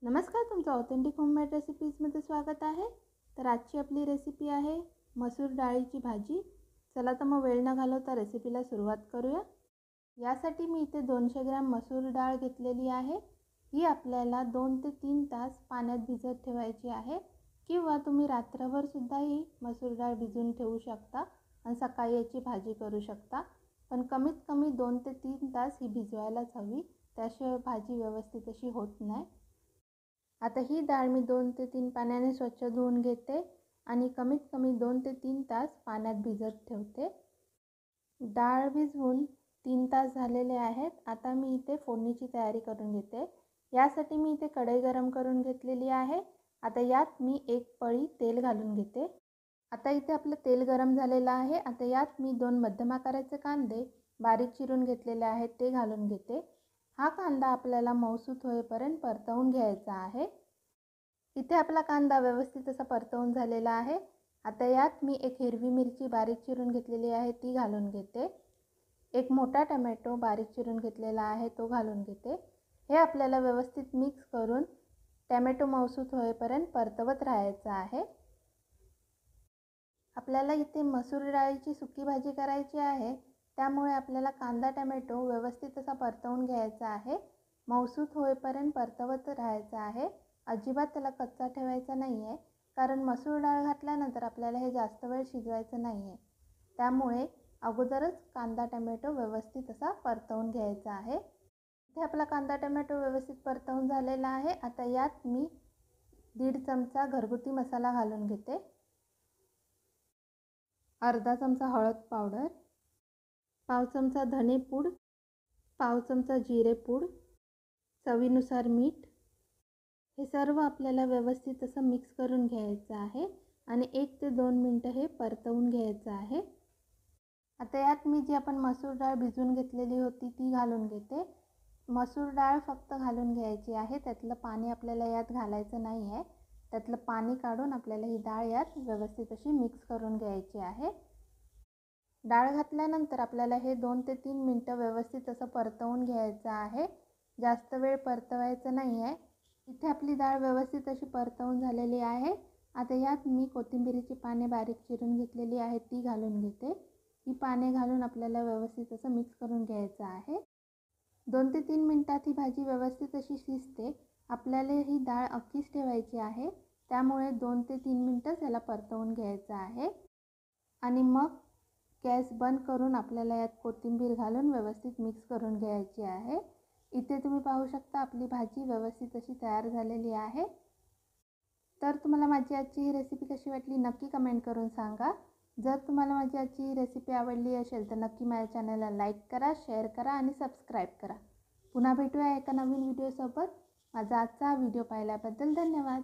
नमस्कार, तुमचं authentic homemade रेसिपीजमध्ये स्वागत आहे। तर आजची आपली रेसिपी आहे मसूर डाळीची भाजी। चला तर मग वेळ न घालवता रेसिपीला सुरुवात करूया। यासाठी मी इथे 200 ग्रॅम मसूर डाळ घेतलेली आहे। ही आपल्याला 2 ते 3 तास पाण्यात भिजत ठेवायची आहे, किंवा तुम्ही रात्रभर सुद्धा ही मसूर डाळ भिजवून ठेवू शकता आणि सकाळी याची भाजी करू शकता। पण कमीत कमी 2 ते 3 तास ही भिजवायलाच हवी, त्याशिवाय भाजी व्यवस्थित अशी होत नाही। आता ही डाळ मी 2 ते 3 पाण्याने स्वच्छ धुवून घेते आणि कमीत कमी 2 ते 3 तास पाण्यात भिजत ठेवते। डाळ भिजवून 3 तास झालेले आहेत। आता मी इथे फोडणीची तयारी करून घेते। यासाठी मी इथे कढई गरम करून घेतलेली आहे। आता यात मी 1 पळी तेल घालून घेते। आता इथे आपलं तेल गरम झालेलं आहे। आता यात मी 2 मध्यम आकाराचे कांदे बारीक चिरून घेतलेले आहेत ते घालून घेते। हा कांदा आपल्याला मऊसूत होईपर्यंत परतवून घ्यायचा आहे। इथे आपला कांदा व्यवस्थित असा परतवून झालेला आहे। आता यात मी 1 हिरवी मिरची बारीक चिरून घेतलेली आहे ती घालून घेते। 1 मोठा टोमॅटो बारीक चिरून घेतलेला आहे तो घालून घेते। हे आपल्याला व्यवस्थित मिक्स करून टोमॅटो मऊसूत होईपर्यंत परतवत राहायचं आहे। आपल्याला इथे मसूर डाळीची सुकी भाजी करायची आहे, त्यामुळे आपल्याला कांदा टोमॅटो व्यवस्थित असा परतवून घ्यायचा आहे। मऊसूत होईपर्यंत परतवत राहायचं आहे। अजिबात त्याला कच्चा ठेवायचा नाही आहे, कारण मसूर डाळ घातल्यानंतर आपल्याला हे जास्त वेळ शिजवायचं नाही आहे। त्यामुळे अगोदरच कांदा टोमॅटो व्यवस्थित असा परतवून घ्यायचा आहे। इथे आपला कांदा टोमॅटो व्यवस्थित परतवून झालेला आहे। आता यात मी 1.5 चमचा घरगुती मसाला घालून घेते। अर्धा चमचा हळद पावडर, पाव चमचा धने पूड, पाव चमचा जिरे पूड, चवीनुसार मीठ। हे सर्व आपल्याला व्यवस्थित असं मिक्स करून घ्यायचं आहे आणि 1 ते 2 मिनिटं हे परतवून घ्यायचं आहे। आता यात मी जी आपण मसूर डाळ भिजवून घेतलेली होती ती घालून घेते। मसूर डाळ फक्त घालून घ्यायची आहे, त्यातलं पाणी आपल्याला यात घालायचं नाही आहे। त्यातलं पाणी काढून आपल्याला ही डाळ यात व्यवस्थित अशी मिक्स करून घ्यायची आहे। डाळ घातल्यानंतर आपल्याला हे 2 ते 3 मिनिटं व्यवस्थित असं परतवून घ्यायचं आहे, जास्त वेळ परतवायचं नाही आहे। इथे आपली डाळ व्यवस्थित अशी परतवून झालेली आहे। आता यात मी कोथिंबीरीची पाने बारीक चिरून घेतलेली आहेत ती घालून घेते। ही पाने घालून आपल्याला व्यवस्थित असं मिक्स करून घ्यायचं आहे। 2 ते 3 मिनिटात ही भाजी व्यवस्थित अशी शिजते। आपल्याला ही डाळ अख्खीच ठेवायची आहे, त्यामुळे 2 ते 3 मिनिटं याला परतवून घ्यायचं आहे आणि मग गॅस बंद करून आपल्याला यात कोथिंबीर घालून व्यवस्थित मिक्स करून घ्यायची आहे। इथे तुम्ही पाहू शकता आपली भाजी व्यवस्थित अशी तयार झालेली आहे। तर तुम्हाला माझी आजची ही रेसिपी कशी वाटली नक्की कमेंट करून सांगा। जर तुम्हाला माझी आजची ही रेसिपी आवडली असेल तर नक्की माझ्या चॅनलला लाईक करा, शेअर करा आणि सबस्क्राईब करा। पुन्हा भेटूया एका नवीन व्हिडिओसोबत। माझा आजचा व्हिडिओ पाहिल्याबद्दल धन्यवाद।